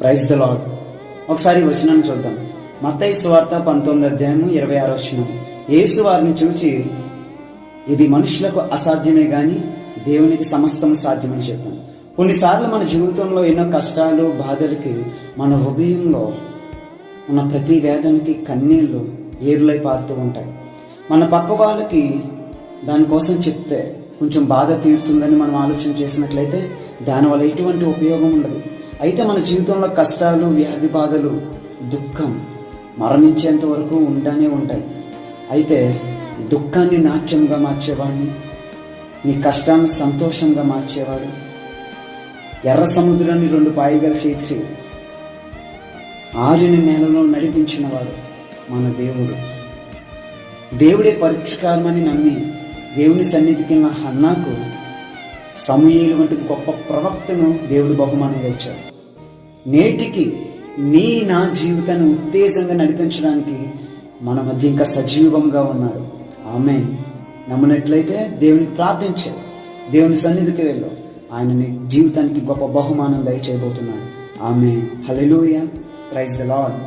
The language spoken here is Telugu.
Praise the lord. ఒకసారి వచనాన్ని చూద్దాం. మత్తయి సువార్త 19:26. యేసు వారిని చూచి, ఇది మనుషులకు అసాధ్యమే గాని దేవునికి సమస్తము సాధ్యమని చెప్పాను. కొన్నిసార్లు మన జీవితంలో ఎన్నో కష్టాలు, బాధలకి మన హృదయంలో ఉన్న ప్రతి వేదనకి కన్నీళ్లు ఏరులై పారుతూ ఉంటాయి. మన పక్క వాళ్ళకి దానికోసం చెప్తే కొంచెం బాధ తీరుతుందని మనం ఆలోచన చేసినట్లయితే దానివల్ల ఎటువంటి ఉపయోగం ఉండదు. అయితే మన జీవితంలో కష్టాలు, వ్యాధి బాధలు, దుఃఖం మరణించేంత వరకు ఉండానే ఉంటాయి. అయితే దుఃఖాన్ని నాట్యంగా మార్చేవాడిని, నీ కష్టాన్ని సంతోషంగా మార్చేవాడు, ఎర్ర సముద్రాన్ని 2 పాయగా చేర్చి ఆరిన నేలలో నడిపించినవాడు మన దేవుడు. దేవుడే పరిష్కారమని నమ్మి దేవుని సన్నిధికి వెళ్ళిన హన్నాకు సమూయేలు వంటి గొప్ప ప్రవక్తను దేవుడు బహుమానంగా ఇచ్చాడు. నేటికి నా జీవితాన్ని ఉత్తేజంగా నడిపించడానికి మన మధ్య ఇంకా సజీవంగా ఉన్నాడు. ఆమేన్. నమ్మినట్లయితే దేవునికి ప్రార్థించాడు, దేవుని సన్నిధికి వెళ్ళు, ఆయన నీ జీవితానికి గొప్ప బహుమానం దయచేయబోతున్నాడు. ఆమేన్. హల్లెలూయా. Praise the lord.